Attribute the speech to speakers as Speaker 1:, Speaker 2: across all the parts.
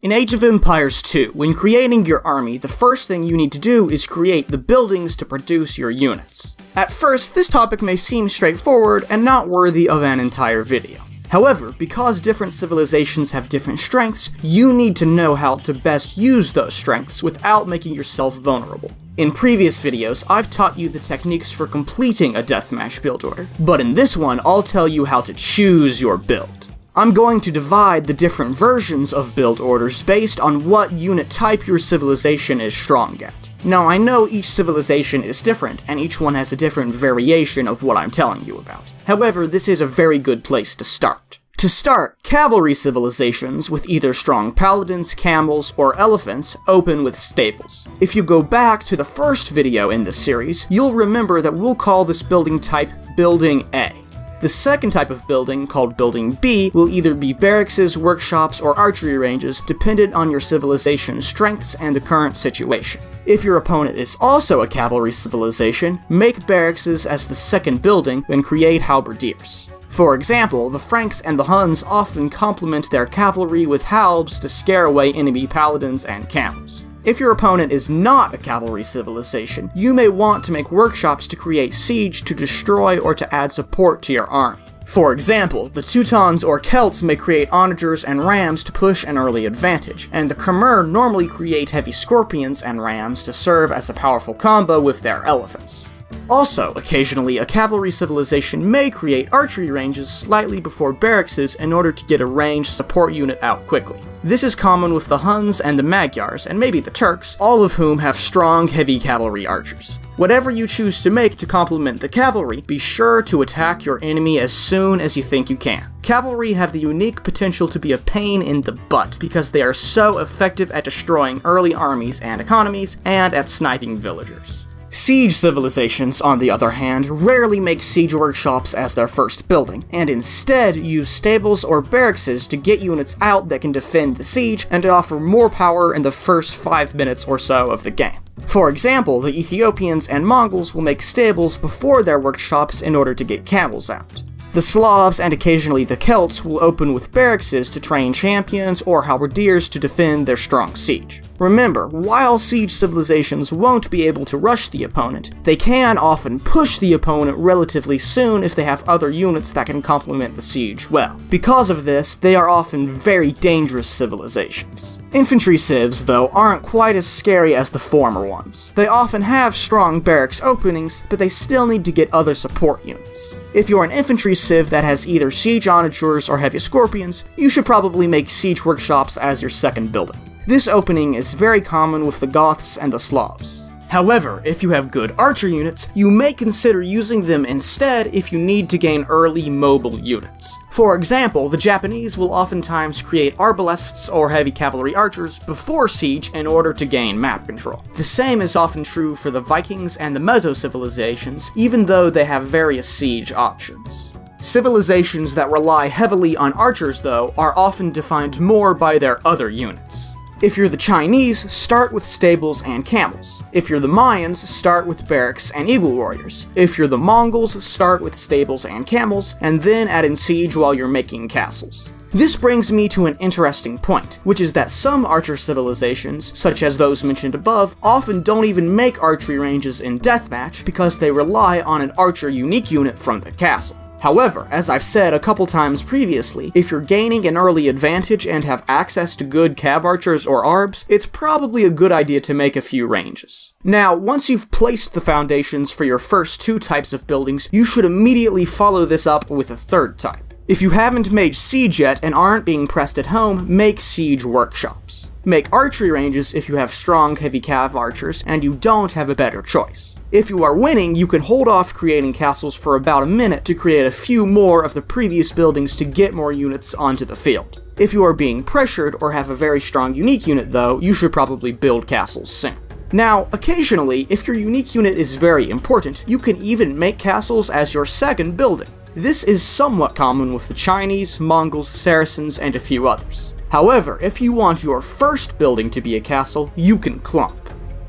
Speaker 1: In Age of Empires 2, when creating your army, the first thing you need to do is create the buildings to produce your units. At first, this topic may seem straightforward and not worthy of an entire video. However, because different civilizations have different strengths, you need to know how to best use those strengths without making yourself vulnerable. In previous videos, I've taught you the techniques for completing a deathmatch build order, but in this one, I'll tell you how to choose your build. I'm going to divide the different versions of build orders based on what unit type your civilization is strong at. Now, I know each civilization is different, and each one has a different variation of what I'm telling you about. However, this is a very good place to start. To start, cavalry civilizations with either strong paladins, camels, or elephants open with stables. If you go back to the first video in this series, you'll remember that we'll call this building type Building A. The second type of building, called Building B, will either be barracks, workshops, or archery ranges, dependent on your civilization's strengths and the current situation. If your opponent is also a cavalry civilization, make barracks as the second building, and create halberdiers. For example, the Franks and the Huns often complement their cavalry with halbs to scare away enemy paladins and camels. If your opponent is not a cavalry civilization, you may want to make workshops to create siege to destroy or to add support to your army. For example, the Teutons or Celts may create onagers and rams to push an early advantage, and the Khmer normally create heavy scorpions and rams to serve as a powerful combo with their elephants. Also, occasionally, a cavalry civilization may create archery ranges slightly before barracks in order to get a ranged support unit out quickly. This is common with the Huns and the Magyars, and maybe the Turks, all of whom have strong, heavy cavalry archers. Whatever you choose to make to complement the cavalry, be sure to attack your enemy as soon as you think you can. Cavalry have the unique potential to be a pain in the butt because they are so effective at destroying early armies and economies, and at sniping villagers. Siege civilizations, on the other hand, rarely make siege workshops as their first building, and instead use stables or barracks to get units out that can defend the siege and to offer more power in the first 5 minutes or so of the game. For example, the Ethiopians and Mongols will make stables before their workshops in order to get camels out. The Slavs and occasionally the Celts will open with barracks to train champions or halberdiers to defend their strong siege. Remember, while siege civilizations won't be able to rush the opponent, they can often push the opponent relatively soon if they have other units that can complement the siege well. Because of this, they are often very dangerous civilizations. Infantry civs, though, aren't quite as scary as the former ones. They often have strong barracks openings, but they still need to get other support units. If you're an infantry civ that has either siege onagers or heavy scorpions, you should probably make siege workshops as your second building. This opening is very common with the Goths and the Slavs. However, if you have good archer units, you may consider using them instead if you need to gain early mobile units. For example, the Japanese will oftentimes create arbalests or heavy cavalry archers before siege in order to gain map control. The same is often true for the Vikings and the Meso civilizations, even though they have various siege options. Civilizations that rely heavily on archers, though, are often defined more by their other units. If you're the Chinese, start with stables and camels. If you're the Mayans, start with barracks and eagle warriors. If you're the Mongols, start with stables and camels, and then add in siege while you're making castles. This brings me to an interesting point, which is that some archer civilizations, such as those mentioned above, often don't even make archery ranges in deathmatch because they rely on an archer unique unit from the castle. However, as I've said a couple times previously, if you're gaining an early advantage and have access to good cav archers or arbs, it's probably a good idea to make a few ranges. Now, once you've placed the foundations for your first two types of buildings, you should immediately follow this up with a third type. If you haven't made siege yet and aren't being pressed at home, make siege workshops. Make archery ranges if you have strong heavy cav archers and you don't have a better choice. If you are winning, you can hold off creating castles for about a minute to create a few more of the previous buildings to get more units onto the field. If you are being pressured or have a very strong unique unit though, you should probably build castles soon. Now, occasionally, if your unique unit is very important, you can even make castles as your second building. This is somewhat common with the Chinese, Mongols, Saracens, and a few others. However, if you want your first building to be a castle, you can clump.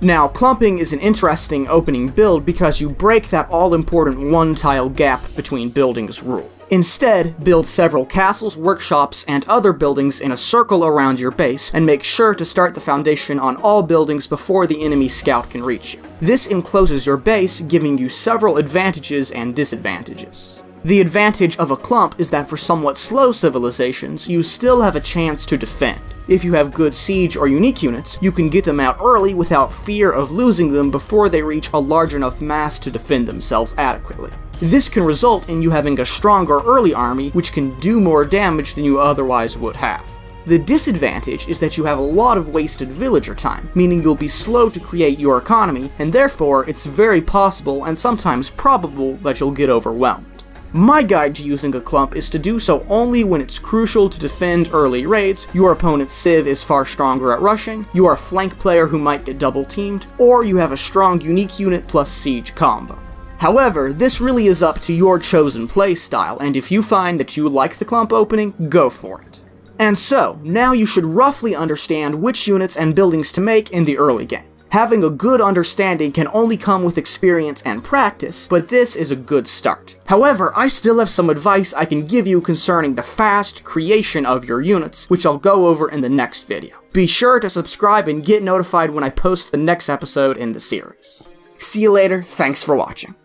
Speaker 1: Now, clumping is an interesting opening build because you break that all-important one-tile gap between buildings rule. Instead, build several castles, workshops, and other buildings in a circle around your base, and make sure to start the foundation on all buildings before the enemy scout can reach you. This encloses your base, giving you several advantages and disadvantages. The advantage of a clump is that for somewhat slow civilizations, you still have a chance to defend. If you have good siege or unique units, you can get them out early without fear of losing them before they reach a large enough mass to defend themselves adequately. This can result in you having a stronger early army, which can do more damage than you otherwise would have. The disadvantage is that you have a lot of wasted villager time, meaning you'll be slow to create your economy, and therefore it's very possible and sometimes probable that you'll get overwhelmed. My guide to using a clump is to do so only when it's crucial to defend early raids, your opponent's civ is far stronger at rushing, you are a flank player who might get double teamed, or you have a strong unique unit plus siege combo. However, this really is up to your chosen playstyle, and if you find that you like the clump opening, go for it. And so, now you should roughly understand which units and buildings to make in the early game. Having a good understanding can only come with experience and practice, but this is a good start. However, I still have some advice I can give you concerning the fast creation of your units, which I'll go over in the next video. Be sure to subscribe and get notified when I post the next episode in the series. See you later, thanks for watching.